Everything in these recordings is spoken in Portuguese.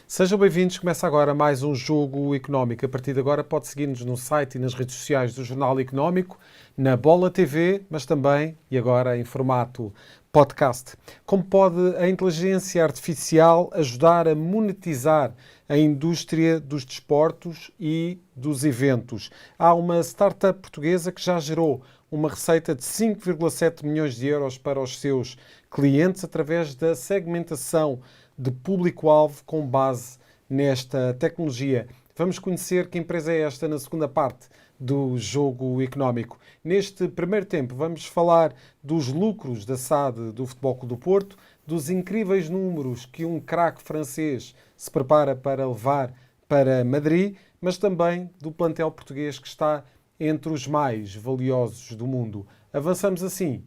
Sejam bem-vindos, começa agora mais um Jogo Económico. A partir de agora pode seguir-nos no site e nas redes sociais do Jornal Económico, na Bola TV, mas também, e agora em formato podcast. Como pode a inteligência artificial ajudar a monetizar a indústria dos desportos e dos eventos? Há uma startup portuguesa que já gerou uma receita de 5,7 milhões de euros para os seus clientes através da segmentação de público-alvo com base nesta tecnologia. Vamos conhecer que empresa é esta na segunda parte do Jogo Económico. Neste primeiro tempo vamos falar dos lucros da SAD do Futebol Clube do Porto, dos incríveis números que um craque francês se prepara para levar para Madrid, mas também do plantel português que está entre os mais valiosos do mundo. Avançamos assim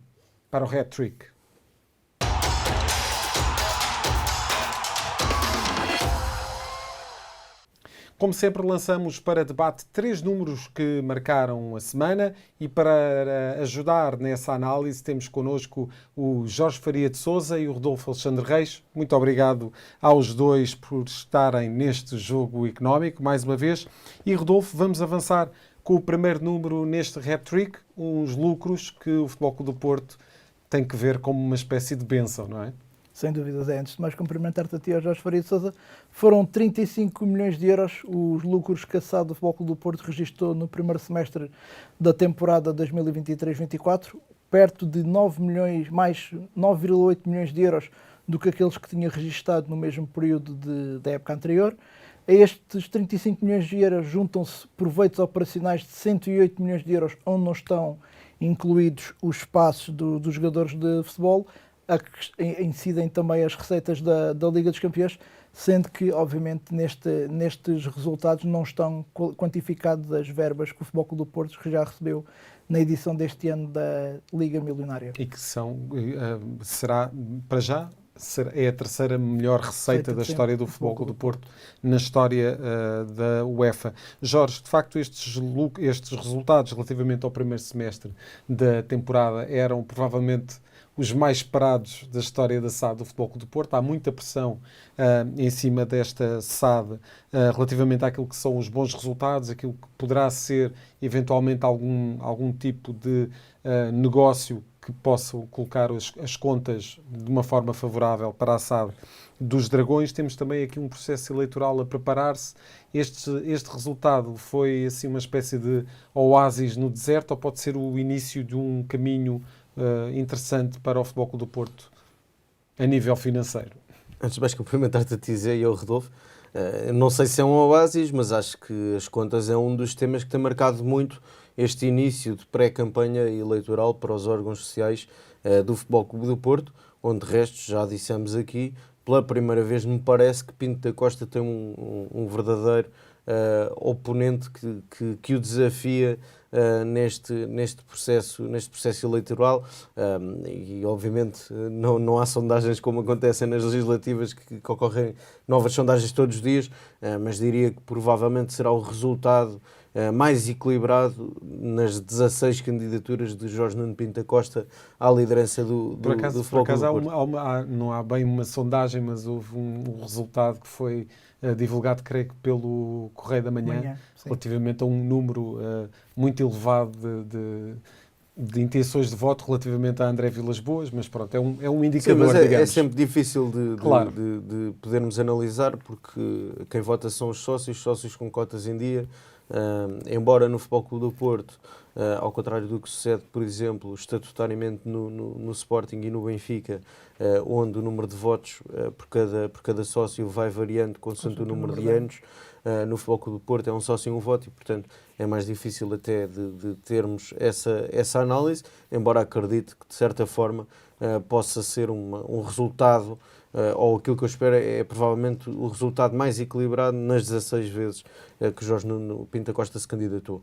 para o hat-trick. Como sempre, lançamos para debate 3 números que marcaram a semana e para ajudar nessa análise temos connosco o Jorge Faria de Sousa e o Rodolfo Alexandre Reis. Muito obrigado aos dois por estarem neste Jogo Económico, mais uma vez. E Rodolfo, vamos avançar com o primeiro número neste hat-trick, uns lucros que o Futebol Clube do Porto tem que ver como uma espécie de bênção, não é? Sem dúvidas, é. Antes de mais cumprimentar-te a ti, ao Jorge Faria de Sousa. Foram 35 milhões de euros os lucros que a SAD do Futebol Clube do Porto registrou no primeiro semestre da temporada 2023-24, perto de 9 milhões, mais 9,8 milhões de euros do que aqueles que tinha registado no mesmo período da época anterior. A estes 35 milhões de euros juntam-se proveitos operacionais de 108 milhões de euros, onde não estão incluídos os espaços dos jogadores de futebol, a que incidem também as receitas da Liga dos Campeões, sendo que, obviamente, nestes resultados não estão quantificadas as verbas que o Futebol Clube do Porto já recebeu na edição deste ano da Liga Milionária. E que será, para já, é a terceira melhor receita da história do Futebol Clube do Porto na história da UEFA. Jorge, de facto, estes resultados relativamente ao primeiro semestre da temporada eram provavelmente os mais esperados da história da SAD do Futebol Clube do Porto. Há muita pressão em cima desta SAD relativamente àquilo que são os bons resultados, aquilo que poderá ser eventualmente algum tipo de negócio que possam colocar as contas de uma forma favorável para a SAD dos Dragões. Temos também aqui um processo eleitoral a preparar-se. Este resultado foi assim uma espécie de oásis no deserto, ou pode ser o início de um caminho interessante para o Futebol Clube do Porto a nível financeiro? Antes de mais cumprimentar-te a ti, Zé, e ao Rodolfo, não sei se é um oásis, mas acho que as contas é um dos temas que tem marcado muito este início de pré-campanha eleitoral para os órgãos sociais do Futebol Clube do Porto, onde de resto, já dissemos aqui, pela primeira vez me parece que Pinto da Costa tem um verdadeiro oponente que o desafia neste processo eleitoral, e obviamente não há sondagens como acontecem nas legislativas que ocorrem novas sondagens todos os dias, mas diria que provavelmente será o resultado mais equilibrado nas 16 candidaturas de Jorge Nuno Pinto da Costa à liderança do Futebol Clube do Porto. Não há bem uma sondagem, mas houve um resultado que foi divulgado, creio que pelo Correio da Manhã, relativamente a um número muito elevado de intenções de voto relativamente a André Vilas-Boas, mas pronto, é um indicador, sim, mas digamos. É sempre difícil Claro. de podermos analisar, porque quem vota são os sócios com cotas em dia. Embora no Futebol Clube do Porto, ao contrário do que sucede, por exemplo, estatutariamente no Sporting e no Benfica, onde o número de votos por cada sócio vai variando consoante o número de anos, no Futebol Clube do Porto é um sócio e um voto, e portanto é mais difícil até de termos essa análise, embora acredite que de certa forma possa ser um resultado, ou aquilo que eu espero é provavelmente o resultado mais equilibrado nas 16 vezes que Jorge Nuno Pinto da Costa se candidatou.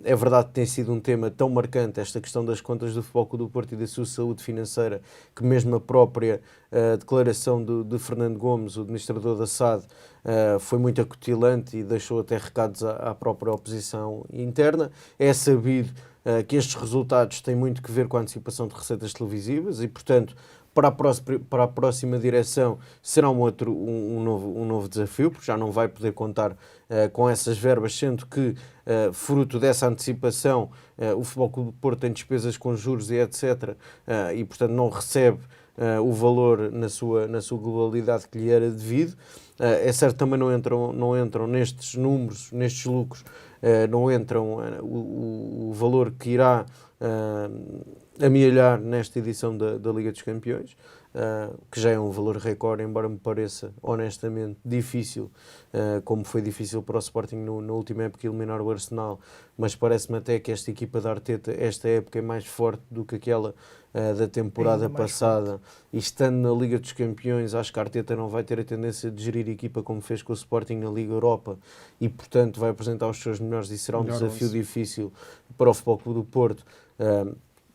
É verdade que tem sido um tema tão marcante esta questão das contas do Futebol Clube do Porto e da sua saúde financeira, que mesmo a própria declaração de Fernando Gomes, o administrador da SAD, foi muito acutilante e deixou até recados à própria oposição interna. É sabido que estes resultados têm muito que ver com a antecipação de receitas televisivas e, portanto, para a próxima direção será um novo desafio, porque já não vai poder contar com essas verbas, sendo que, fruto dessa antecipação, o Futebol Clube do Porto tem despesas com juros e etc. E, portanto, não recebe o valor na sua globalidade que lhe era devido. É certo, também não entram nestes números, nestes lucros, não entram o valor que irá amealhar nesta edição da Liga dos Campeões, que já é um valor recorde, embora me pareça honestamente difícil, como foi difícil para o Sporting na última época eliminar o Arsenal, mas parece-me até que esta equipa da Arteta, esta época, é mais forte do que aquela da temporada passada, e estando na Liga dos Campeões, acho que a Arteta não vai ter a tendência de gerir a equipa como fez com o Sporting na Liga Europa, e portanto vai apresentar os seus melhores, e será um desafio difícil para o Futebol Clube do Porto,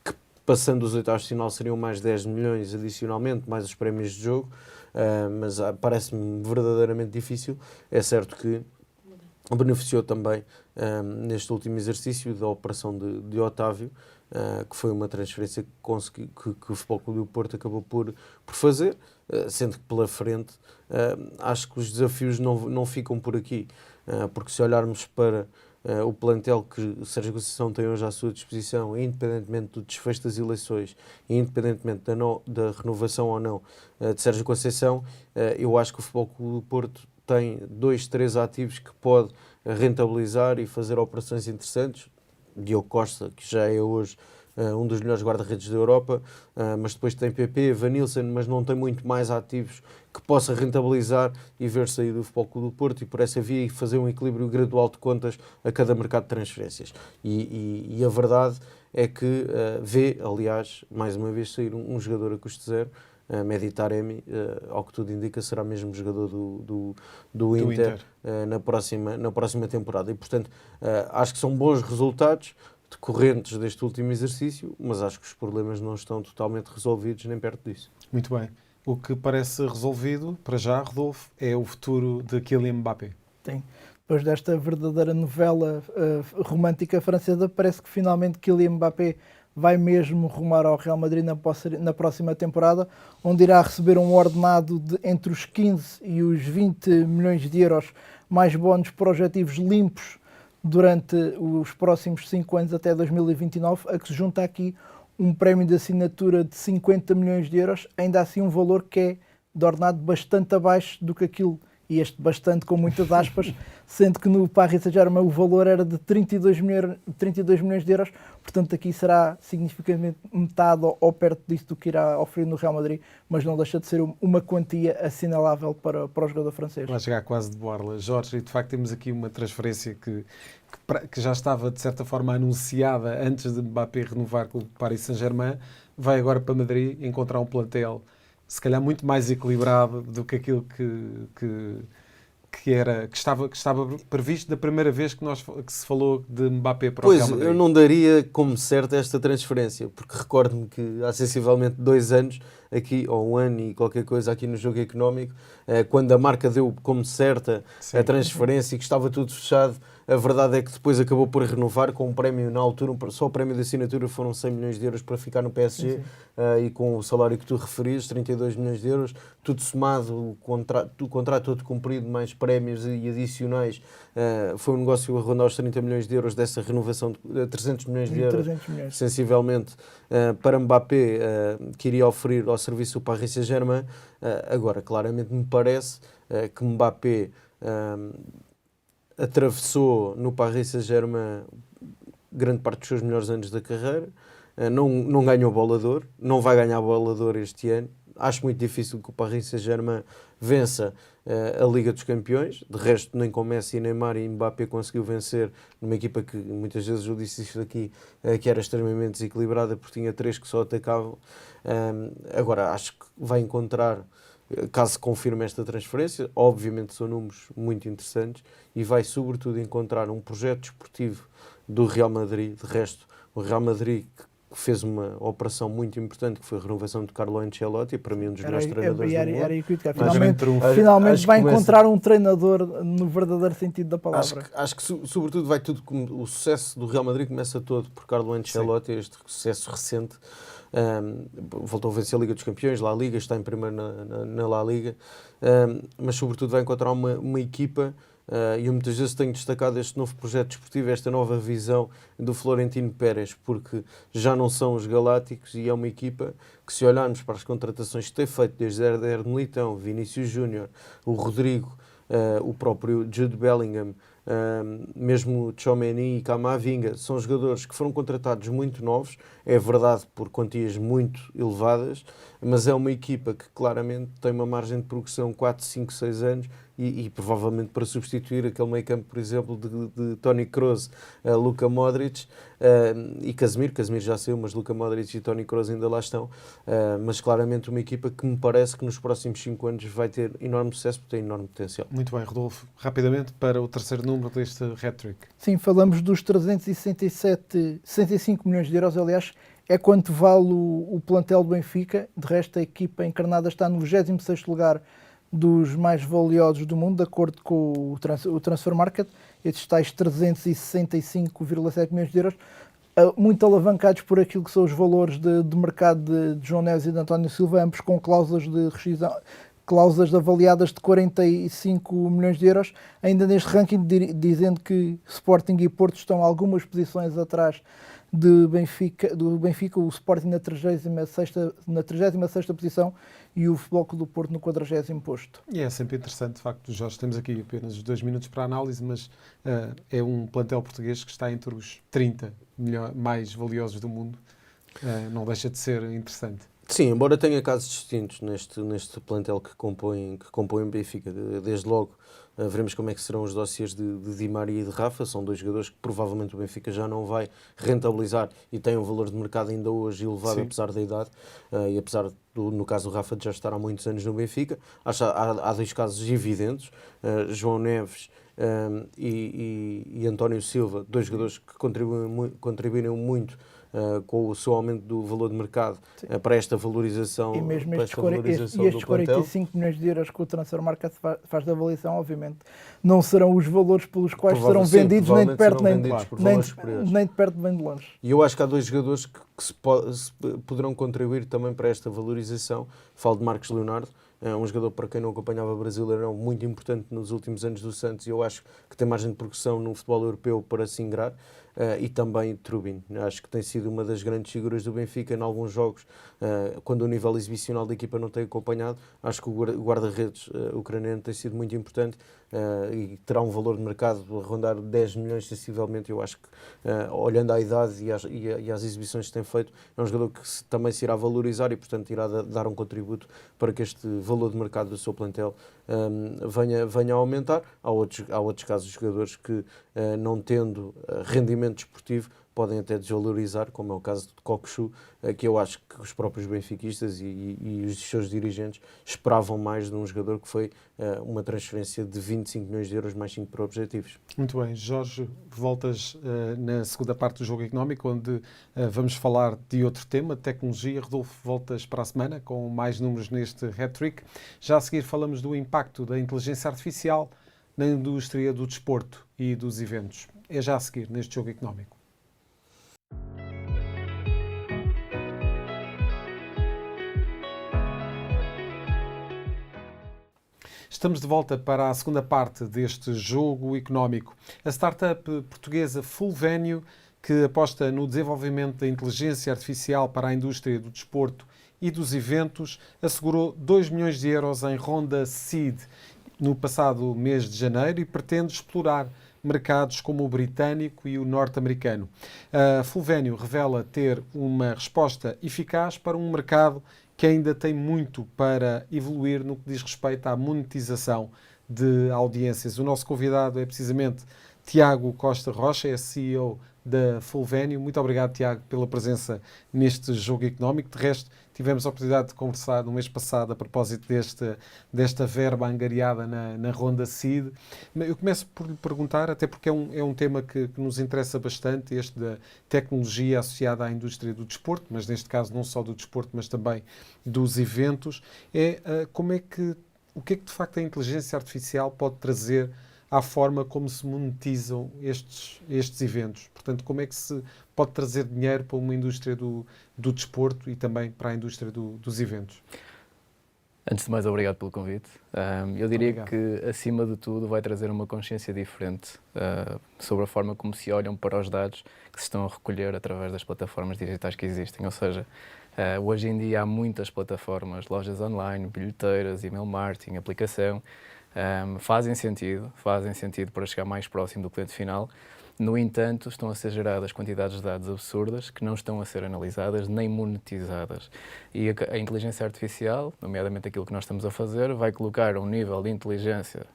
que passando os oitavos de final seriam mais 10 milhões adicionalmente, mais os prémios de jogo, mas parece-me verdadeiramente difícil. É certo que beneficiou também neste último exercício da operação de Otávio, que foi uma transferência que o Futebol Clube do Porto acabou por fazer, sendo que pela frente acho que os desafios não ficam por aqui, porque se olharmos para o plantel que o Sérgio Conceição tem hoje à sua disposição, independentemente do desfecho das eleições, independentemente da renovação ou não de Sérgio Conceição, eu acho que o Futebol Clube do Porto tem 2, 3 ativos que pode rentabilizar e fazer operações interessantes. Diogo Costa, que já é hoje um dos melhores guarda-redes da Europa, mas depois tem PP, Vanilson, mas não tem muito mais ativos que possa rentabilizar e ver sair do Futebol Clube do Porto, e por essa via fazer um equilíbrio gradual de contas a cada mercado de transferências. E a verdade é que vê, aliás, mais uma vez sair um jogador a custo zero, Mehdi Taremi, ao que tudo indica, será mesmo jogador do Inter. Na próxima temporada. E, portanto, acho que são bons resultados decorrentes deste último exercício, mas acho que os problemas não estão totalmente resolvidos, nem perto disso. Muito bem. O que parece resolvido, para já, Rodolfo, é o futuro de Kylian Mbappé. Sim. Depois desta verdadeira novela romântica francesa, parece que finalmente Kylian Mbappé vai mesmo rumar ao Real Madrid na próxima temporada, onde irá receber um ordenado de entre os 15 e os 20 milhões de euros, mais bónus projetivos limpos durante os próximos 5 anos até 2029, a que se junta aqui um prémio de assinatura de 50 milhões de euros, ainda assim um valor que é de ordenado bastante abaixo do que aquilo, e este bastante com muitas aspas, sendo que no Paris Saint-Germain o valor era de 32 milhões de euros, portanto aqui será significativamente metade ou perto disso do que irá oferecer no Real Madrid, mas não deixa de ser uma quantia assinalável para o jogador francês. Vai chegar quase de borla. Jorge, e de facto temos aqui uma transferência que já estava de certa forma anunciada antes de Mbappé renovar com o Paris Saint-Germain, vai agora para Madrid encontrar um plantel se calhar muito mais equilibrado do que aquilo que estava previsto da primeira vez que se falou de Mbappé para o Real Madrid. Eu não daria como certa esta transferência, porque recordo-me que há sensivelmente 2 anos, aqui, ou 1 ano e qualquer coisa aqui no Jogo Económico, quando a marca deu como certa a transferência e que estava tudo fechado, a verdade é que depois acabou por renovar com um prémio na altura, só o prémio de assinatura foram 100 milhões de euros para ficar no PSG, e com o salário que tu referias, 32 milhões de euros, tudo somado, o contrato todo cumprido, mais prémios e adicionais, foi um negócio a rondar os 30 milhões de euros dessa renovação de 300 milhões de euros, sensivelmente, para Mbappé, que iria oferir ao serviço do Paris Saint-Germain. Agora, claramente me parece que Mbappé atravessou no Paris Saint-Germain grande parte dos seus melhores anos da carreira, não ganhou bola de ouro, não vai ganhar bola de ouro este ano. Acho muito difícil que o Paris Saint-Germain vença a Liga dos Campeões. De resto, nem com Messi, Neymar e Mbappé conseguiu vencer numa equipa que, muitas vezes eu disse isto aqui, que era extremamente desequilibrada, porque tinha 3 que só atacavam. Agora, acho que vai encontrar, caso se confirme esta transferência, obviamente são números muito interessantes, e vai sobretudo encontrar um projeto desportivo do Real Madrid. De resto, o Real Madrid, fez uma operação muito importante, que foi a renovação de Carlo Ancelotti, para mim um dos melhores treinadores do mundo. Era aí que eu ia Mas finalmente vai encontrar um treinador no verdadeiro sentido da palavra. Acho que sobretudo vai tudo, o sucesso do Real Madrid começa todo por Carlo Ancelotti, este sucesso recente. Voltou a vencer a Liga dos Campeões, La Liga, está em primeiro na La Liga, mas sobretudo vai encontrar uma equipa, e eu muitas vezes tenho destacado este novo projeto desportivo, esta nova visão do Florentino Pérez, porque já não são os galácticos e é uma equipa que, se olharmos para as contratações que tem feito desde Éder Militão, Vinícius Júnior, o Rodrigo, o próprio Jude Bellingham, mesmo Tchouaméni e Camavinga, são jogadores que foram contratados muito novos, é verdade, por quantias muito elevadas, mas é uma equipa que claramente tem uma margem de progressão 4, 5, 6 anos e provavelmente para substituir aquele meio campo, por exemplo, de Toni Kroos, Luka Modric e Casemiro já saiu, mas Luka Modric e Toni Kroos ainda lá estão, mas claramente uma equipa que me parece que nos próximos 5 anos vai ter enorme sucesso, porque tem enorme potencial. Muito bem, Rodolfo. Rapidamente para o terceiro número deste hat-trick. Sim, falamos dos 65 milhões de euros, aliás, é quanto vale o plantel do Benfica. De resto, a equipa encarnada está no 26º lugar dos mais valiosos do mundo, de acordo com o Transfer Market, estes tais 365,7 milhões de euros, muito alavancados por aquilo que são os valores de mercado de João Neves e de António Silva, ambos com cláusulas de rescisão, cláusulas avaliadas de 45 milhões de euros, ainda neste ranking dizendo que Sporting e Porto estão algumas posições atrás do Benfica, o Sporting na 36ª posição e o Futebol Clube do Porto no 40º posto. E é sempre interessante, de facto, Jorge, temos aqui apenas 2 minutos para a análise, mas é um plantel português que está entre os 30 mais valiosos do mundo, não deixa de ser interessante. Sim, embora tenha casos distintos neste plantel que compõe o Benfica, desde logo veremos como é que serão os dossiês de Di Maria e de Rafa, são dois jogadores que provavelmente o Benfica já não vai rentabilizar e têm um valor de mercado ainda hoje elevado, sim, apesar da idade, e apesar no caso do Rafa de já estar há muitos anos no Benfica. Acho que há 2 casos evidentes, João Neves e António Silva, 2 jogadores que contribuíram muito com o seu aumento do valor de mercado para esta valorização, e mesmo estes 45 milhões de euros que o Transfer Market faz da avaliação, obviamente, não serão os valores pelos quais serão vendidos, nem de perto nem de longe. E eu acho que há 2 jogadores que se poderão contribuir também para esta valorização. Falo de Marcos Leonardo, um jogador, para quem não acompanhava o Brasileirão, muito importante nos últimos anos do Santos, e eu acho que tem margem de progressão no futebol europeu para se ingrar. E também Trubin, acho que tem sido uma das grandes figuras do Benfica em alguns jogos, quando o nível exibicional da equipa não tem acompanhado. Acho que o guarda-redes ucraniano tem sido muito importante e terá um valor de mercado a rondar 10 milhões sensivelmente. Eu acho que, olhando à idade e às exibições que tem feito, é um jogador que também se irá valorizar e, portanto, irá dar um contributo para que este valor de mercado do seu plantel venha a aumentar. Há outros casos de jogadores que, não tendo rendimento desportivo, podem até desvalorizar, como é o caso de Cockchu, que eu acho que os próprios benfiquistas e os seus dirigentes esperavam mais de um jogador que foi uma transferência de 25 milhões de euros mais 5 para objetivos. Muito bem. Jorge, voltas na segunda parte do Jogo Económico, onde vamos falar de outro tema, tecnologia. Rodolfo, voltas para a semana com mais números neste hat-trick. Já a seguir falamos do impacto da inteligência artificial na indústria do desporto e dos eventos. É já a seguir neste Jogo Económico. Estamos de volta para a segunda parte deste Jogo Económico. A startup portuguesa Fulvenio, que aposta no desenvolvimento da inteligência artificial para a indústria do desporto e dos eventos, assegurou 2 milhões de euros em ronda Seed no passado mês de janeiro e pretende explorar mercados como o britânico e o norte-americano. A Fulvenio revela ter uma resposta eficaz para um mercado que ainda tem muito para evoluir no que diz respeito à monetização de audiências. O nosso convidado é precisamente Tiago Costa Rocha, é CEO da Fulvénio. Muito obrigado, Tiago, pela presença neste Jogo Económico. De resto, tivemos a oportunidade de conversar no mês passado a propósito desta verba angariada na Ronda CID. Eu começo por lhe perguntar, até porque é um tema que nos interessa bastante, este da tecnologia associada à indústria do desporto, mas neste caso não só do desporto, mas também dos eventos, o que é que de facto a inteligência artificial pode trazer à forma como se monetizam estes eventos. Portanto, como é que se pode trazer dinheiro para uma indústria do desporto e também para a indústria dos eventos? Antes de mais, obrigado pelo convite. Eu diria que, acima de tudo, vai trazer uma consciência diferente sobre a forma como se olham para os dados que se estão a recolher através das plataformas digitais que existem. Ou seja, hoje em dia há muitas plataformas, lojas online, bilheteiras, email marketing, aplicação, fazem sentido para chegar mais próximo do cliente final. No entanto, estão a ser geradas quantidades de dados absurdas que não estão a ser analisadas nem monetizadas. E a inteligência artificial, nomeadamente aquilo que nós estamos a fazer, vai colocar um nível de inteligência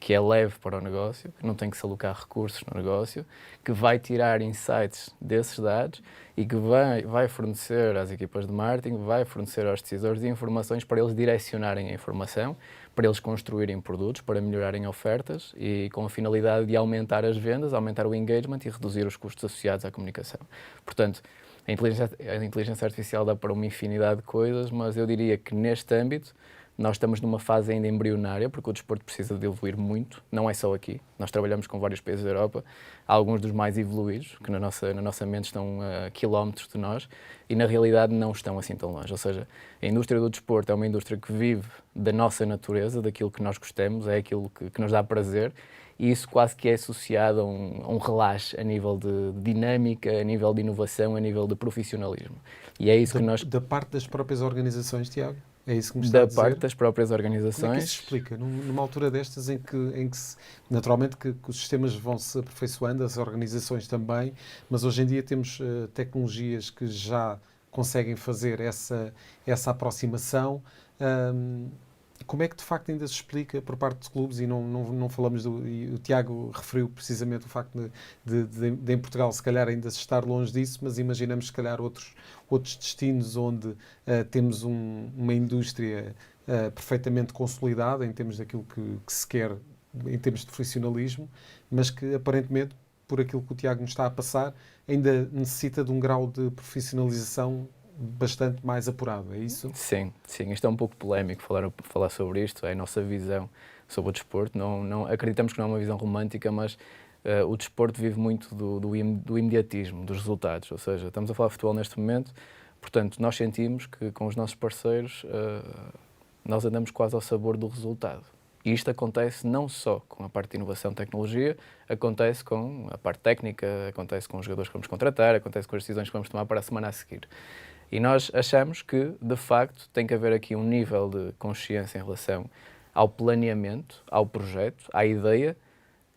que é leve para o negócio, que não tem que se alocar recursos no negócio, que vai tirar insights desses dados e que vai fornecer às equipas de marketing, vai fornecer aos decisores de informações para eles direcionarem a informação, para eles construírem produtos, para melhorarem ofertas e com a finalidade de aumentar as vendas, aumentar o engagement e reduzir os custos associados à comunicação. Portanto, a inteligência artificial dá para uma infinidade de coisas, mas eu diria que neste âmbito nós estamos numa fase ainda embrionária, porque o desporto precisa de evoluir muito, não é só aqui. Nós trabalhamos com vários países da Europa, alguns dos mais evoluídos, que na nossa mente estão a quilómetros de nós, e na realidade não estão assim tão longe. Ou seja, a indústria do desporto é uma indústria que vive da nossa natureza, daquilo que nós gostamos, é aquilo que nos dá prazer, e isso quase que é associado a um relaxe a nível de dinâmica, a nível de inovação, a nível de profissionalismo. E é isso que nós... Da parte das próprias organizações, Tiago? É isso que me está a dizer? Da parte das próprias organizações. Como é que isso se explica? Numa altura destas em que naturalmente que os sistemas vão se aperfeiçoando, as organizações também, mas hoje em dia temos tecnologias que já conseguem fazer essa aproximação. Como é que de facto ainda se explica por parte dos clubes, e não falamos e o Tiago referiu precisamente o facto de em Portugal se calhar ainda se estar longe disso, mas imaginamos se calhar outros destinos onde temos uma indústria perfeitamente consolidada em termos daquilo que se quer, em termos de profissionalismo, mas que aparentemente, por aquilo que o Tiago nos está a passar, ainda necessita de um grau de profissionalização bastante mais apurado, é isso? Sim. Isto é um pouco polémico falar sobre isto, é a nossa visão sobre o desporto. Não acreditamos que não é uma visão romântica, mas o desporto vive muito do imediatismo, dos resultados. Ou seja, estamos a falar de futebol neste momento, portanto, nós sentimos que com os nossos parceiros nós andamos quase ao sabor do resultado. E isto acontece não só com a parte de inovação e tecnologia, acontece com a parte técnica, acontece com os jogadores que vamos contratar, acontece com as decisões que vamos tomar para a semana a seguir. E nós achamos que, de facto, tem que haver aqui um nível de consciência em relação ao planeamento, ao projeto, à ideia,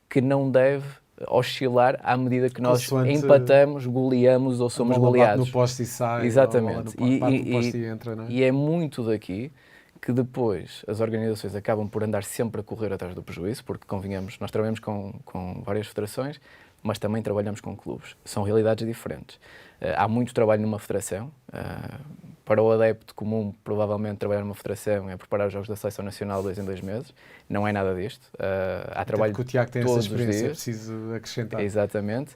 que não deve oscilar à medida que nós empatamos, goleamos ou somos goleados. Bate no poste e sai. Exatamente. Bate no poste e entra, não é? E é muito daqui que depois as organizações acabam por andar sempre a correr atrás do prejuízo, porque, convenhamos, nós trabalhamos com várias federações, mas também trabalhamos com clubes. São realidades diferentes. Há muito trabalho numa federação. Para o adepto comum, provavelmente, trabalhar numa federação é preparar os jogos da Seleção Nacional 2 em 2 meses. Não é nada disto. Há trabalho porque o Tiago tem todos essa experiência, os dias. preciso acrescentar. Exatamente.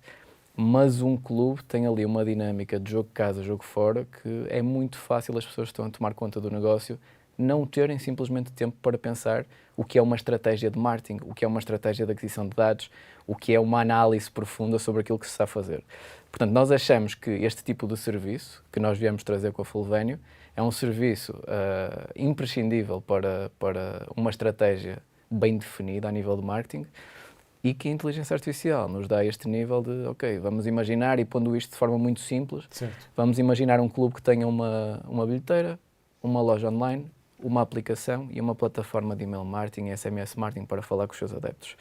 Mas um clube tem ali uma dinâmica de jogo casa, jogo fora, que é muito fácil as pessoas que estão a tomar conta do negócio não terem simplesmente tempo para pensar o que é uma estratégia de marketing, o que é uma estratégia de aquisição de dados, o que é uma análise profunda sobre aquilo que se está a fazer. Portanto, nós achamos que este tipo de serviço que nós viemos trazer com a Fulvénio é um serviço imprescindível para uma estratégia bem definida a nível de marketing, e que a inteligência artificial nos dá este nível de, ok, vamos imaginar, e pondo isto de forma muito simples, certo, vamos imaginar um clube que tenha uma bilheteira, uma loja online, uma aplicação e uma plataforma de email marketing e SMS marketing para falar com os seus adeptos.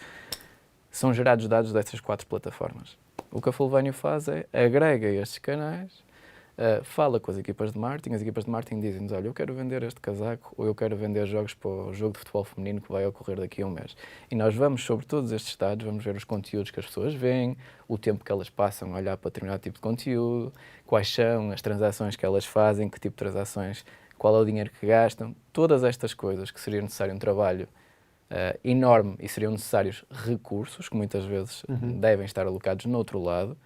São gerados dados destas 4 plataformas. O que a Fulvénio faz é agrega estes canais, fala com as equipas de marketing dizem-nos, olha, eu quero vender este casaco ou eu quero vender jogos para o jogo de futebol feminino que vai ocorrer daqui a um mês. E nós vamos sobre todos estes dados, vamos ver os conteúdos que as pessoas veem, o tempo que elas passam a olhar para determinado tipo de conteúdo, quais são as transações que elas fazem, que tipo de transações, qual é o dinheiro que gastam, todas estas coisas que seria necessário um trabalho enorme e seriam necessários recursos, que muitas vezes devem estar alocados no outro lado,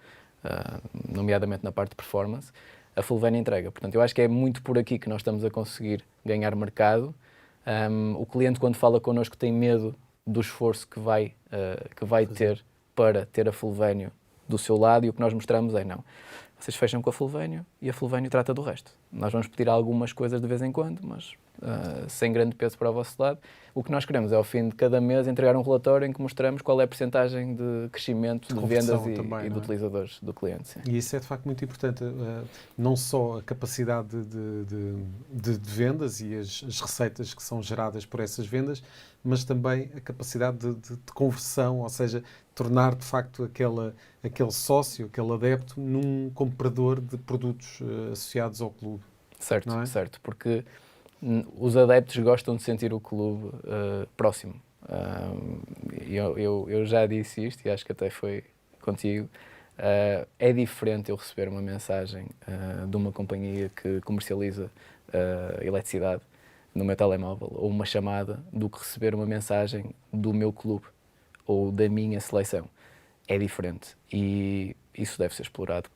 nomeadamente na parte de performance, a Fulvénia entrega. Portanto, eu acho que é muito por aqui que nós estamos a conseguir ganhar mercado. O cliente, quando fala connosco, tem medo do esforço que vai ter para ter a Fulvénio do seu lado, e o que nós mostramos é, não, vocês fecham com a Fulvénio e a Fulvénio trata do resto. Nós vamos pedir algumas coisas de vez em quando, mas sem grande peso para o vosso lado. O que nós queremos é, ao fim de cada mês, entregar um relatório em que mostramos qual é a percentagem de crescimento de vendas também, e de utilizadores do cliente. Sim. E isso é de facto muito importante, não só a capacidade de vendas e as receitas que são geradas por essas vendas, mas também a capacidade de conversão, ou seja, tornar de facto aquele sócio, aquele adepto, num comprador de produtos associados ao clube. Certo, não é? Certo, porque os adeptos gostam de sentir o clube próximo. Eu já disse isto, e acho que até foi contigo. É diferente eu receber uma mensagem de uma companhia que comercializa eletricidade no meu telemóvel, ou uma chamada, do que receber uma mensagem do meu clube ou da minha seleção. É diferente, e isso deve ser explorado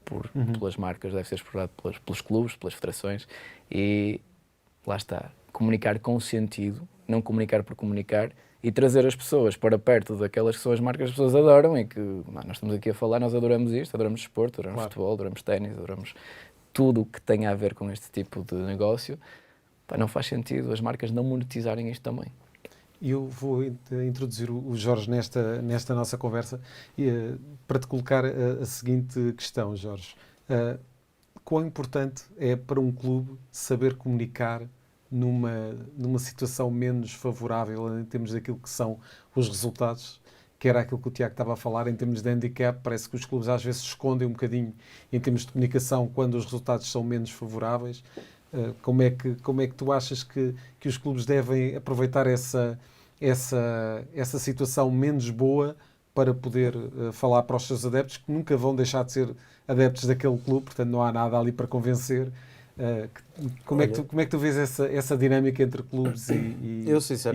pelas marcas, deve ser explorado pelos clubes, pelas federações, e lá está, comunicar com sentido, não comunicar por comunicar, e trazer as pessoas para perto daquelas que são as marcas que as pessoas adoram, e que nós estamos aqui a falar, nós adoramos isto, adoramos desporto, adoramos futebol, adoramos ténis, adoramos tudo o que tem a ver com este tipo de negócio. Não faz sentido as marcas não monetizarem isto também. Eu vou introduzir o Jorge nesta nossa conversa para te colocar a seguinte questão, Jorge. Quão importante é para um clube saber comunicar numa situação menos favorável em termos daquilo que são os resultados, que era aquilo que o Tiago estava a falar, em termos de handicap? Parece que os clubes às vezes se escondem um bocadinho em termos de comunicação quando os resultados são menos favoráveis. Como é que tu achas que os clubes devem aproveitar essa situação menos boa para poder falar para os seus adeptos, que nunca vão deixar de ser adeptos daquele clube, portanto não há nada ali para convencer? Como é que tu vês essa dinâmica entre clubes e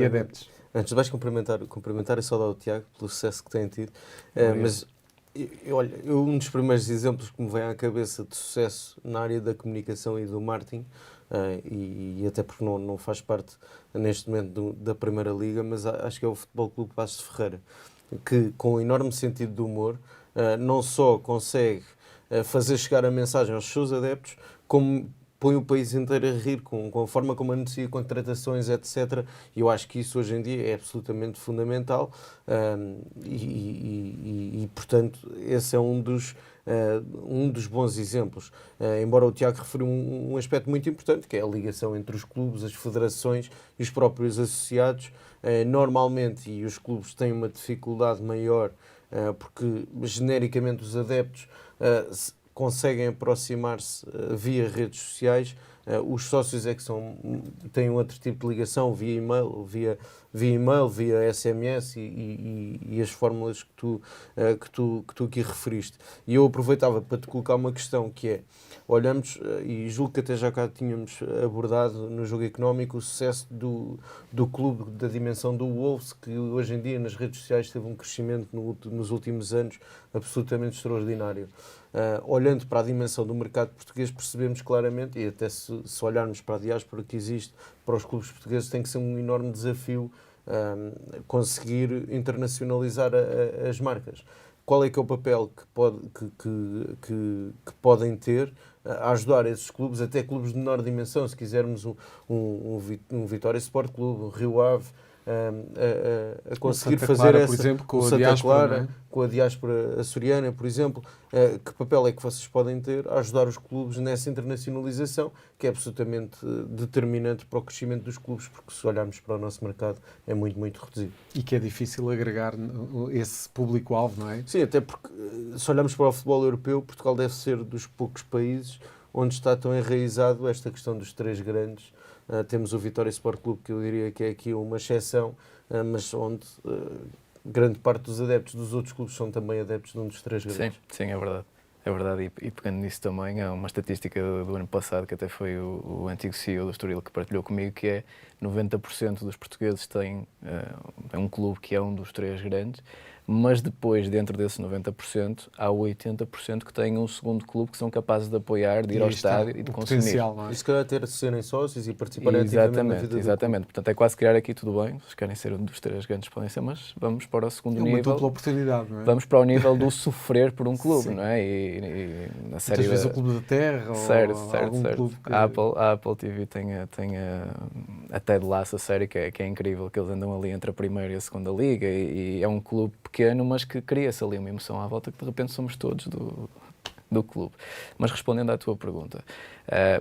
adeptos? Antes de mais cumprimentar e saudar o Tiago pelo sucesso que tem tido, mas um dos primeiros exemplos que me vem à cabeça de sucesso na área da comunicação e do marketing, e até porque não faz parte neste momento da Primeira Liga, mas acho que é o Futebol Clube Paços de Ferreira, que com um enorme sentido de humor não só consegue fazer chegar a mensagem aos seus adeptos, como põe o país inteiro a rir com a forma como anuncia contratações, etc. E eu acho que isso hoje em dia é absolutamente fundamental, portanto, esse é um dos bons exemplos. Embora o Tiago referiu um aspecto muito importante, que é a ligação entre os clubes, as federações e os próprios associados. Normalmente, e os clubes têm uma dificuldade maior, porque genericamente os adeptos conseguem aproximar-se via redes sociais. Os sócios é que têm outro tipo de ligação, via e-mail, via SMS e as fórmulas que tu aqui referiste. E eu aproveitava para te colocar uma questão, que é, olhamos, e julgo que até já cá tínhamos abordado no jogo económico, o sucesso do clube da dimensão do Wolves, que hoje em dia nas redes sociais teve um crescimento nos últimos anos absolutamente extraordinário. Olhando para a dimensão do mercado português, percebemos claramente, e até se olharmos para a diáspora que existe, para os clubes portugueses tem que ser um enorme desafio conseguir internacionalizar as marcas. Qual é que é o papel que podem ter a ajudar esses clubes, até clubes de menor dimensão, se quisermos um Vitória Sport Clube, um Rio Ave, a conseguir fazer essa, por exemplo, com Santa a diáspora, Clara, com a diáspora açoriana, por exemplo. Que papel é que vocês podem ter a ajudar os clubes nessa internacionalização, que é absolutamente determinante para o crescimento dos clubes, porque se olharmos para o nosso mercado é muito, muito reduzido. E que é difícil agregar esse público-alvo, não é? Sim, até porque se olharmos para o futebol europeu, Portugal deve ser dos poucos países onde está tão enraizado esta questão dos três grandes. Temos o Vitória Sport Clube, que eu diria que é aqui uma exceção, mas onde grande parte dos adeptos dos outros clubes são também adeptos de um dos três grandes. Sim, é verdade. É verdade, e pegando nisso também, há uma estatística do ano passado, que até foi o antigo CEO do Estoril que partilhou comigo, que é 90% dos portugueses têm um clube que é um dos três grandes, mas depois, dentro desses 90%, há 80% que têm um segundo clube que são capazes de apoiar, de ir ao estádio e de consumir. Potencial, não é? E se calhar ter de serem sócios e participarem ativamente na vida do clube. Exatamente. Portanto, é quase criar aqui tudo bem. Se querem ser um dos três grandes, podem ser, mas vamos para o segundo É uma nível. dupla oportunidade, não é? Vamos para o nível do sofrer por um clube, Sim. não é? E na série Muitas vezes o Clube da Terra certo, ou certo, algum certo. clube que... A Apple TV tem a Ted Lasso, a série, que é incrível, que eles andam ali entre a primeira e a segunda liga e é um clube pequeno, mas que cria-se ali uma emoção à volta que de repente somos todos do clube. Mas respondendo à tua pergunta,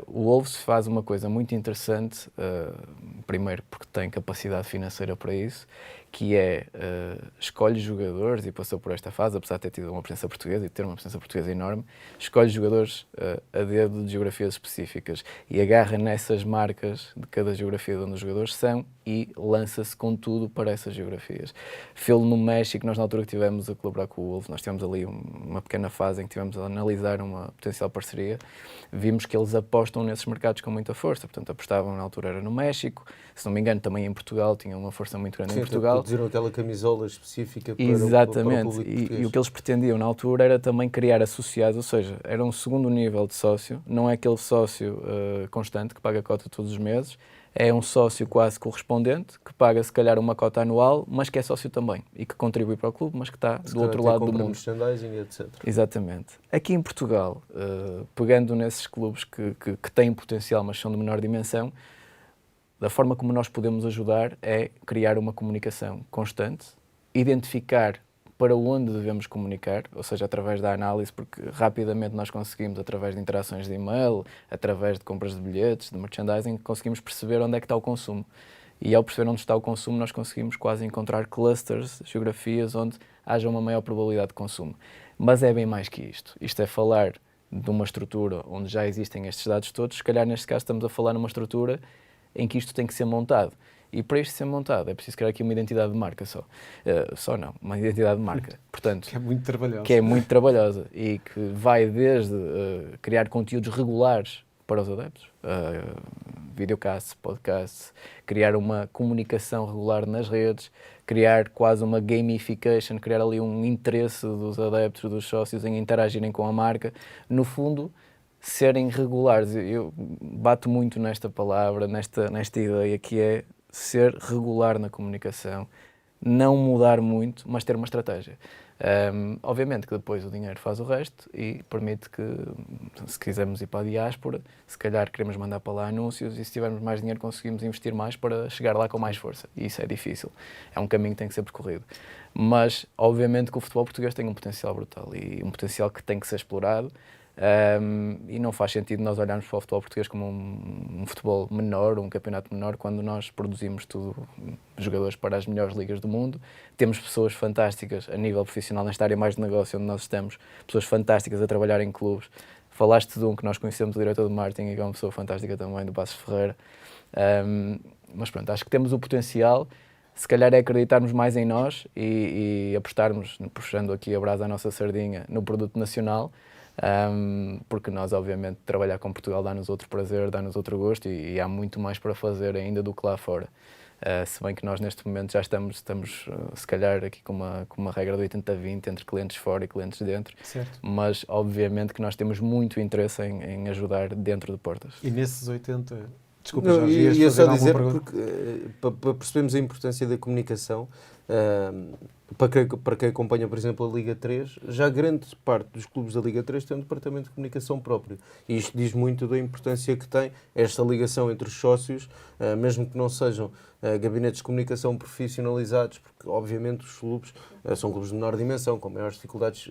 o Wolves faz uma coisa muito interessante, primeiro porque tem capacidade financeira para isso, que é escolhe jogadores, e passou por esta fase, apesar de ter tido uma presença portuguesa e ter uma presença portuguesa enorme, escolhe jogadores a dedo de geografias específicas e agarra nessas marcas de cada geografia de onde os jogadores são e lança-se com tudo para essas geografias. Fê-lo no México, nós na altura que estivemos a colaborar com o Wolves, nós tivemos ali uma pequena fase em que estivemos a analisar uma potencial parceria, vimos que eles apostam nesses mercados com muita força, portanto apostavam na altura era no México, se não me engano também em Portugal, tinham uma força muito grande em Portugal. Produziram aquela camisola específica para, exatamente, para o público português. E o que eles pretendiam na altura era também criar associados, ou seja, era um segundo nível de sócio, não é aquele sócio constante que paga a cota todos os meses, é um sócio quase correspondente, que paga se calhar uma cota anual, mas que é sócio também e que contribui para o clube, mas que está do outro lado do mundo. Merchandising, etc. Exatamente. Aqui em Portugal, pegando nesses clubes que têm potencial, mas são de menor dimensão, da forma como nós podemos ajudar é criar uma comunicação constante, identificar para onde devemos comunicar, ou seja, através da análise, porque rapidamente nós conseguimos, através de interações de e-mail, através de compras de bilhetes, de merchandising, conseguimos perceber onde é que está o consumo. E ao perceber onde está o consumo, nós conseguimos quase encontrar clusters, geografias, onde haja uma maior probabilidade de consumo. Mas é bem mais que isto. Isto é falar de uma estrutura onde já existem estes dados todos, se calhar neste caso estamos a falar numa estrutura em que isto tem que ser montado. E para isto ser montado é preciso criar aqui uma identidade de marca só. Só não, uma identidade de marca. Portanto, Que é muito trabalhosa. Que é muito trabalhosa e que vai desde criar conteúdos regulares para os adeptos, videocasts, podcasts, criar uma comunicação regular nas redes, criar quase uma gamification, criar ali um interesse dos adeptos, dos sócios em interagirem com a marca. No fundo, serem regulares. Eu bato muito nesta palavra, nesta ideia que é ser regular na comunicação, não mudar muito, mas ter uma estratégia. Obviamente que depois o dinheiro faz o resto e permite que, se quisermos ir para a diáspora, se calhar queremos mandar para lá anúncios e se tivermos mais dinheiro conseguimos investir mais para chegar lá com mais força. E isso é difícil. É um caminho que tem que ser percorrido. Mas, obviamente que o futebol português tem um potencial brutal e um potencial que tem que ser explorado. E não faz sentido nós olharmos para o futebol português como um futebol menor, um campeonato menor, quando nós produzimos tudo, jogadores para as melhores ligas do mundo. Temos pessoas fantásticas a nível profissional, nesta área mais de negócio onde nós estamos, pessoas fantásticas a trabalhar em clubes. Falaste de um que nós conhecemos, o diretor de marketing, e que é uma pessoa fantástica também, do Passos Ferreira. Mas pronto, acho que temos o potencial. Se calhar é acreditarmos mais em nós e apostarmos, puxando aqui a brasa à nossa sardinha, no produto nacional. Porque nós, obviamente, trabalhar com Portugal dá-nos outro prazer, dá-nos outro gosto e há muito mais para fazer ainda do que lá fora. Se bem que nós, neste momento, já estamos se calhar, aqui com uma regra de 80-20 entre clientes fora e clientes dentro. Certo. Mas, obviamente, que nós temos muito interesse em ajudar dentro de portas. E nesses 80... Desculpa, Não, Jorge, ias ia fazer só dizer, pergunta? porque para percebermos a importância da comunicação, para quem acompanha, por exemplo, a Liga 3, já grande parte dos clubes da Liga 3 tem um departamento de comunicação próprio. E isto diz muito da importância que tem esta ligação entre os sócios, mesmo que não sejam gabinetes de comunicação profissionalizados, porque obviamente os clubes são clubes de menor dimensão, com maiores dificuldades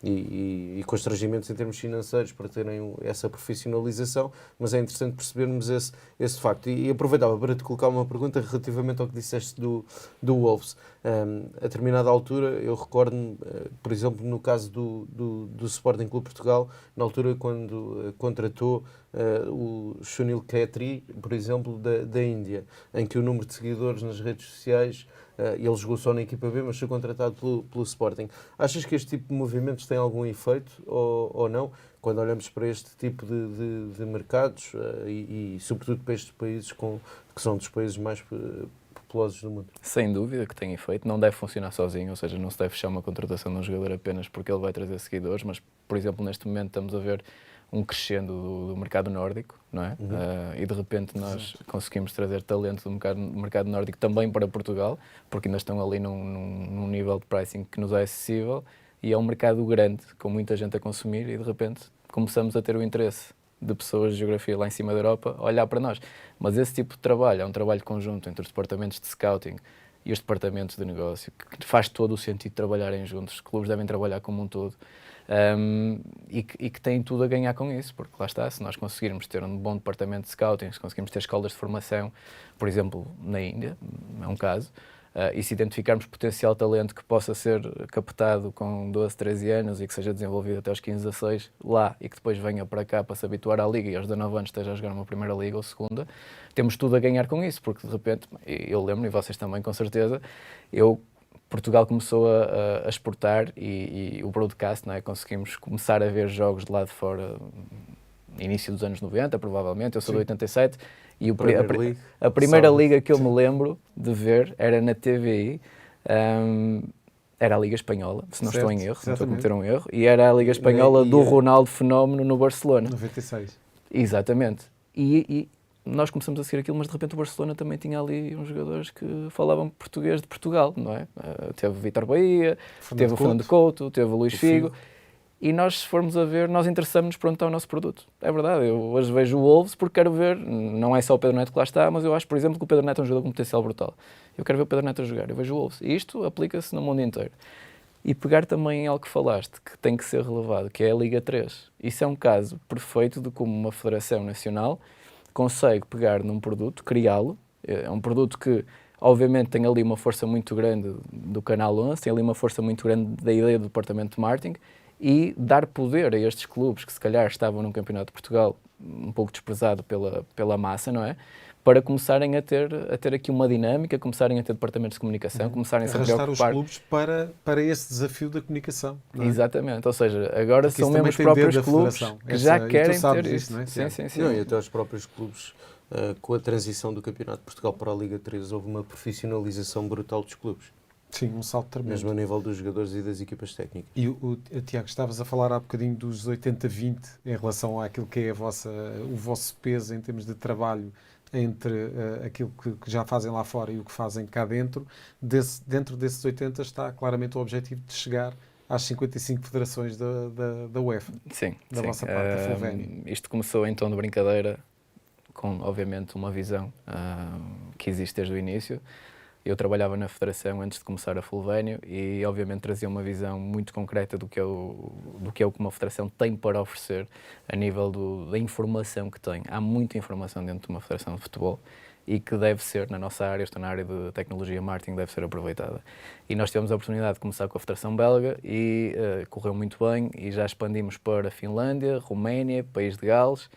e constrangimentos em termos financeiros para terem essa profissionalização, mas é interessante percebermos esse facto. E aproveitava para te colocar uma pergunta relativamente ao que disseste do Wolves. A determinada altura, eu recordo-me, por exemplo, no caso do Sporting Clube Portugal, na altura quando contratou o Sunil Khetri, por exemplo, da Índia, em que o número de seguidores nas redes sociais, ele jogou só na equipa B, mas foi contratado pelo Sporting. Achas que este tipo de movimentos tem algum efeito ou não? Quando olhamos para este tipo de mercados e sobretudo para estes países que são dos países mais populosos do mundo. Sem dúvida que tem efeito, não deve funcionar sozinho, ou seja, não se deve fechar uma contratação de um jogador apenas porque ele vai trazer seguidores, mas, por exemplo, neste momento estamos a ver um crescendo do mercado nórdico, não é? E de repente nós conseguimos trazer talento do mercado nórdico também para Portugal, porque ainda estão ali num nível de pricing que nos é acessível e é um mercado grande, com muita gente a consumir e de repente começamos a ter o interesse de pessoas de geografia lá em cima da Europa a olhar para nós. Mas esse tipo de trabalho é um trabalho conjunto entre os departamentos de scouting e os departamentos de negócio, que faz todo o sentido trabalharem juntos. Os clubes devem trabalhar como um todo e que têm tudo a ganhar com isso, porque lá está, se nós conseguirmos ter um bom departamento de scouting, se conseguirmos ter escolas de formação, por exemplo, na Índia, é um caso, e se identificarmos potencial talento que possa ser captado com 12, 13 anos e que seja desenvolvido até aos 15, 16 lá e que depois venha para cá para se habituar à Liga e aos 19 anos esteja a jogar uma primeira Liga ou segunda, temos tudo a ganhar com isso, porque de repente, eu lembro, e vocês também com certeza, Portugal começou a exportar e o broadcast, não é? Conseguimos começar a ver jogos de lá de fora início dos anos 90, provavelmente, eu sou de 87, e a primeira liga que eu me lembro de ver era na TVI, era a Liga Espanhola, se não estou em erro, não estou a cometer um erro, e era a Liga Espanhola do Ronaldo Fenómeno no Barcelona. 96. Exatamente. E nós começamos a seguir aquilo, mas de repente o Barcelona também tinha ali uns jogadores que falavam português de Portugal, não é? Teve o Vítor Bahia, teve o Fernando Couto, teve o Luís Figo. E nós, se formos a ver, nós interessamos-nos pronto ao nosso produto. É verdade, eu hoje vejo o Wolves porque quero ver, não é só o Pedro Neto que lá está, mas eu acho, por exemplo, que o Pedro Neto é um jogador com potencial brutal. Eu quero ver o Pedro Neto a jogar, eu vejo o Wolves. E isto aplica-se no mundo inteiro. E pegar também em algo que falaste, que tem que ser relevado, que é a Liga 3. Isso é um caso perfeito de como uma federação nacional consegue pegar num produto, criá-lo. É um produto que, obviamente, tem ali uma força muito grande do Canal 11, tem ali uma força muito grande da ideia do departamento de marketing, e dar poder a estes clubes que se calhar estavam num campeonato de Portugal um pouco desprezado pela massa, não é? Para começarem a ter aqui uma dinâmica, começarem a ter departamentos de comunicação, começarem a se preocupar. Arrastar os clubes para esse desafio da comunicação. Não é? Exatamente, ou seja, agora porque são mesmo os próprios clubes que já querem ter isso. isso. Não é? Sim. Não, e até os próprios clubes, com a transição do Campeonato de Portugal para a Liga 3, houve uma profissionalização brutal dos clubes. Sim, um salto tremendo. Mesmo a nível dos jogadores e das equipas técnicas. E Tiago, estavas a falar há bocadinho dos 80-20 em relação àquilo que é o vosso peso em termos de trabalho entre aquilo que já fazem lá fora e o que fazem cá dentro. Dentro desses 80 está claramente o objetivo de chegar às 55 federações da UEFA. Sim. Da vossa parte, da Fulvénia. Isto começou em tom de brincadeira, com obviamente uma visão que existe desde o início. Eu trabalhava na Federação antes de começar a Fulvénio e obviamente trazia uma visão muito concreta do que é o que uma Federação tem para oferecer a nível da informação que tem. Há muita informação dentro de uma Federação de Futebol e que deve ser, na nossa área, estou na área de tecnologia e marketing, deve ser aproveitada. E nós tivemos a oportunidade de começar com a Federação Belga e correu muito bem e já expandimos para Finlândia, Roménia, País de Gales.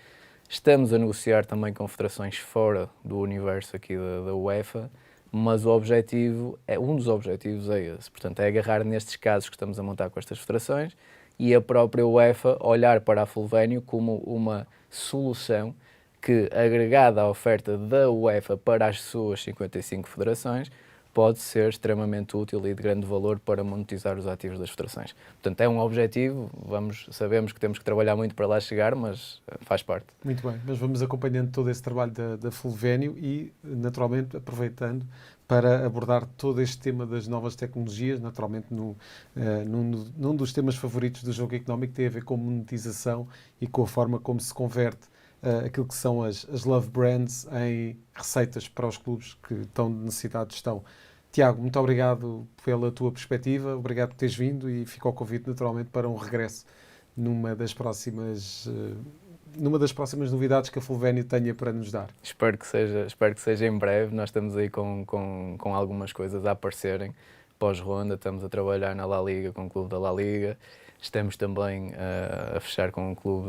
Estamos a negociar também com federações fora do universo aqui da UEFA, mas um dos objetivos é esse. Portanto, é agarrar nestes casos que estamos a montar com estas federações e a própria UEFA olhar para a Fulvénio como uma solução que, agregada à oferta da UEFA para as suas 55 federações, pode ser extremamente útil e de grande valor para monetizar os ativos das federações. Portanto, é um objetivo, sabemos que temos que trabalhar muito para lá chegar, mas faz parte. Muito bem, mas vamos acompanhando todo esse trabalho da Fulvénio e, naturalmente, aproveitando para abordar todo este tema das novas tecnologias, naturalmente num dos temas favoritos do Jogo Económico, que tem a ver com monetização e com a forma como se converte aquilo que são as Love Brands em receitas para os clubes que tão necessitados estão. Tiago, muito obrigado pela tua perspectiva, obrigado por teres vindo e fica o convite naturalmente para um regresso numa das próximas numa das próximas novidades que a Fulvénio tenha para nos dar. Espero que seja em breve. Nós estamos aí com algumas coisas a aparecerem. Pós-ronda, estamos a trabalhar na La Liga, com o clube da La Liga. Estamos também a fechar com o clube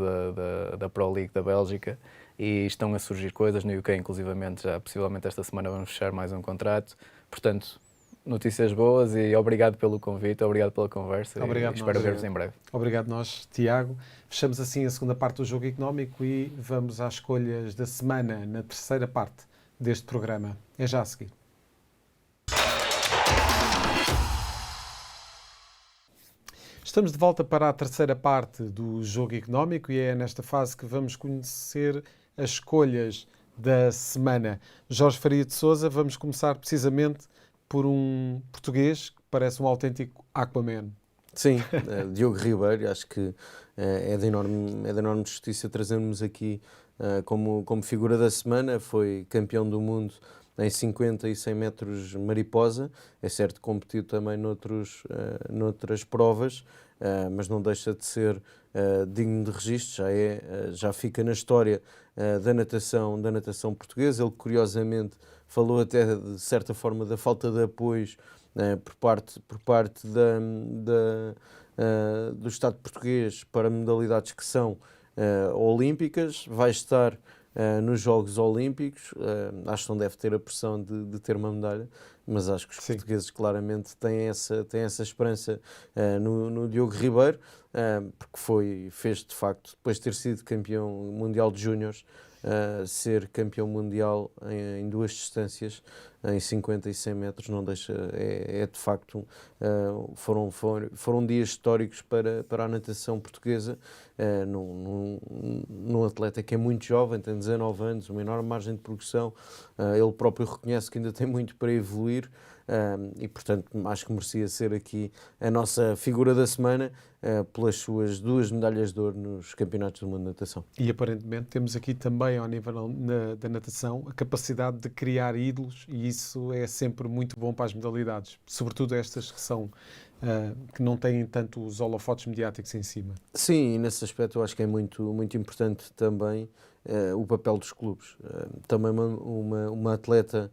da Pro League da Bélgica. E estão a surgir coisas no UK, inclusivamente, já possivelmente esta semana vamos fechar mais um contrato. Portanto, notícias boas e obrigado pelo convite, obrigado pela conversa. Obrigado, e espero ver-vos em breve. Obrigado nós, Tiago. Fechamos assim a segunda parte do Jogo Económico e vamos às escolhas da semana, na terceira parte deste programa. É já a seguir. Estamos de volta para a terceira parte do Jogo Económico e é nesta fase que vamos conhecer as escolhas da semana. Jorge Faria de Sousa, vamos começar precisamente por um português que parece um autêntico Aquaman. Sim, Diogo Ribeiro, acho que é de enorme justiça trazermos aqui como figura da semana. Foi campeão do mundo em 50 e 100 metros mariposa. É certo que competiu também noutras provas, mas não deixa de ser digno de registro, já fica na história da natação portuguesa. Ele, curiosamente, falou até, de certa forma, da falta de apoios por parte do Estado português para modalidades que são olímpicas. Vai estar nos Jogos Olímpicos. Acho que não deve ter a pressão de ter uma medalha, mas acho que os portugueses claramente têm essa esperança no Diogo Ribeiro, porque fez de facto, depois de ter sido campeão mundial de júniores, ser campeão mundial em duas distâncias, em 50 e 100 metros, não deixa, de facto, foram dias históricos para a natação portuguesa, num atleta que é muito jovem, tem 19 anos, uma enorme margem de progressão. Ele próprio reconhece que ainda tem muito para evoluir, e portanto acho que merecia ser aqui a nossa figura da semana, pelas suas 2 medalhas de ouro nos campeonatos do mundo de natação. E aparentemente temos aqui também, ao nível da natação, a capacidade de criar ídolos, e isso é sempre muito bom para as modalidades, sobretudo estas que não têm tanto os holofotes mediáticos em cima. Sim, e nesse aspecto eu acho que é muito, muito importante também o papel dos clubes. Também uma atleta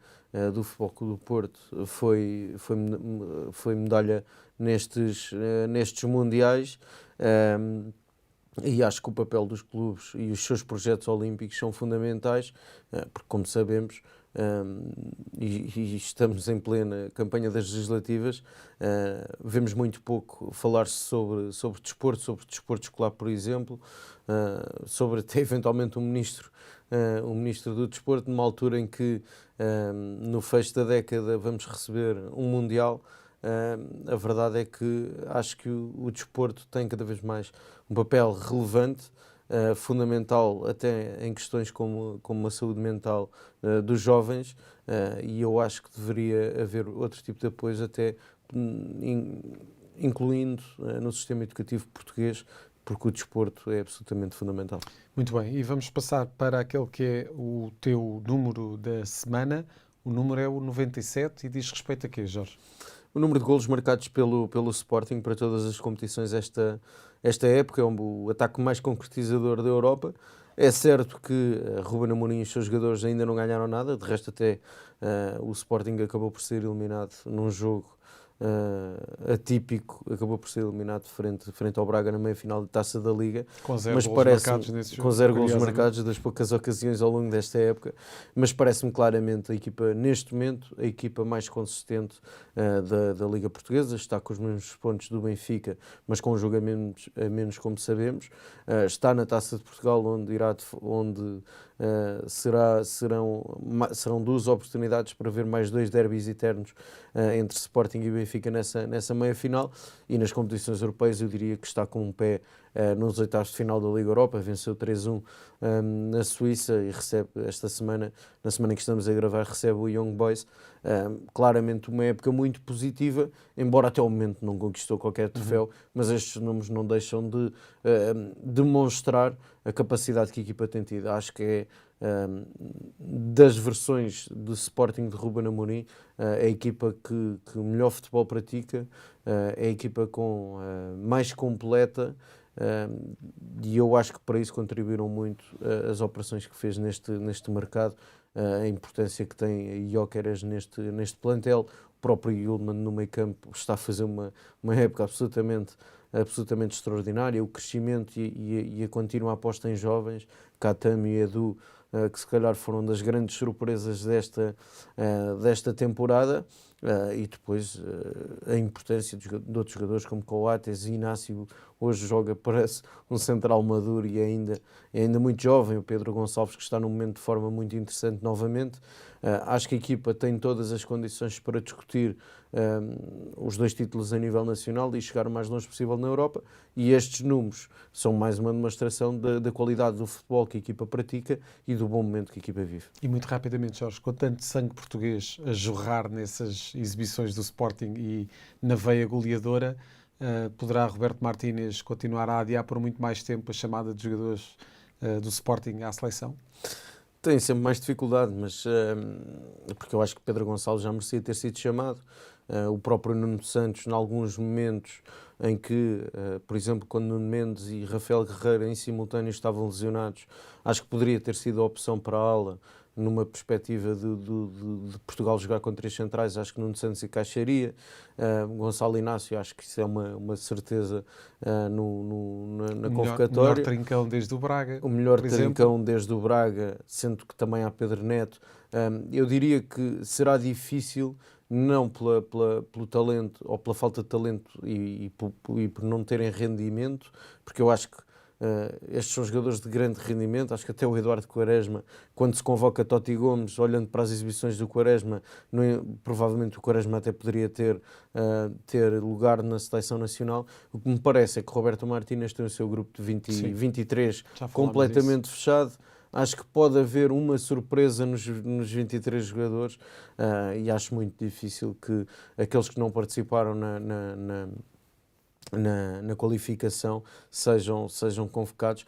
do Futebol Clube do Porto foi medalha nestes mundiais, e acho que o papel dos clubes e os seus projetos olímpicos são fundamentais, porque, como sabemos, e estamos em plena campanha das legislativas, vemos muito pouco falar-se sobre desporto escolar, por exemplo, sobre até eventualmente um ministro do desporto, numa altura em que, no fecho da década, vamos receber um Mundial. A verdade é que acho que o desporto tem cada vez mais um papel relevante, fundamental até em questões como a saúde mental dos jovens, e eu acho que deveria haver outro tipo de apoios, até incluindo no sistema educativo português, porque o desporto é absolutamente fundamental. Muito bem, e vamos passar para aquele que é o teu número da semana. O número é o 97 e diz respeito a quê, Jorge? O número de golos marcados pelo Sporting para todas as competições esta época é o ataque mais concretizador da Europa. É certo que Ruben Amorim e os seus jogadores ainda não ganharam nada, de resto até o Sporting acabou por ser eliminado num jogo atípico, acabou por ser eliminado frente ao Braga na meia-final da Taça da Liga, com 0 golos marcados nesse jogo, com 0 golos marcados das poucas ocasiões ao longo desta época, mas parece-me claramente a equipa, neste momento, a equipa mais consistente da Liga Portuguesa. Está com os mesmos pontos do Benfica, mas com um jogo a menos, como sabemos. Está na Taça de Portugal, onde serão 2 oportunidades para ver mais 2 derbys eternos entre Sporting e Benfica nessa meia-final, e nas competições europeias eu diria que está com um pé nos oitavos de final da Liga Europa. Venceu 3-1 na Suíça e recebe esta semana, na semana em que estamos a gravar, recebe o Young Boys. Claramente uma época muito positiva, embora até o momento não conquistou qualquer troféu, mas estes números não deixam de demonstrar a capacidade que a equipa tem tido. Acho que é das versões do Sporting de Ruben Amorim a equipa que melhor futebol pratica, é a equipa mais completa, E eu acho que para isso contribuíram muito as operações que fez neste mercado, a importância que tem Gyökeres neste plantel. O próprio Yilmaz no meio campo está a fazer uma época absolutamente extraordinária. O crescimento e a contínua aposta em jovens, Katami e Edu, que se calhar foram das grandes surpresas desta temporada, e depois a importância de outros jogadores como Coates e Inácio. Hoje parece um central maduro e ainda muito jovem. O Pedro Gonçalves, que está num momento de forma muito interessante novamente. Acho que a equipa tem todas as condições para discutir os 2 títulos a nível nacional e chegar o mais longe possível na Europa, e estes números são mais uma demonstração da qualidade do futebol que a equipa pratica e do bom momento que a equipa vive. E muito rapidamente, Jorge, com tanto sangue português a jorrar nessas exibições do Sporting e na veia goleadora, poderá Roberto Martínez continuar a adiar por muito mais tempo a chamada de jogadores do Sporting à seleção? Tem sempre mais dificuldade, mas porque eu acho que Pedro Gonçalves já merecia ter sido chamado. O próprio Nuno Santos, em alguns momentos em que, por exemplo, quando Nuno Mendes e Rafael Guerreiro em simultâneo estavam lesionados, acho que poderia ter sido a opção para a ala, numa perspectiva de Portugal jogar com 3 centrais. Acho que Nuno Santos encaixaria. Gonçalo Inácio, acho que isso é uma certeza na convocatória. O melhor trincão desde o Braga. O melhor trincão desde o Braga, sendo que também há Pedro Neto. Eu diria que será difícil, não pelo talento ou pela falta de talento e por não terem rendimento, porque eu acho que estes são jogadores de grande rendimento. Acho que até o Eduardo Quaresma, quando se convoca Totti Gomes, olhando para as exibições do Quaresma, provavelmente o Quaresma até poderia ter lugar na seleção nacional. O que me parece é que Roberto Martínez tem o seu grupo de 23 completamente fechado. Acho que pode haver uma surpresa nos 23 jogadores, e acho muito difícil que aqueles que não participaram na qualificação sejam convocados,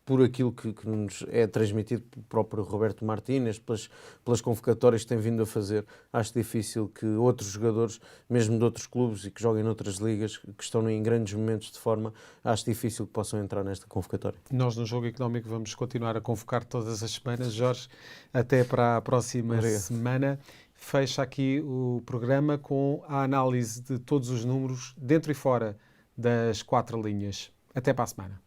por aquilo que nos é transmitido pelo próprio Roberto Martínez, pelas convocatórias que tem vindo a fazer. Acho difícil que outros jogadores, mesmo de outros clubes e que joguem noutras ligas, que estão em grandes momentos de forma, acho difícil que possam entrar nesta convocatória. Nós, no Jogo Económico, vamos continuar a convocar todas as semanas. Jorge, até para a próxima semana. Fecha aqui o programa com a análise de todos os números, dentro e fora das 4 linhas. Até para a semana.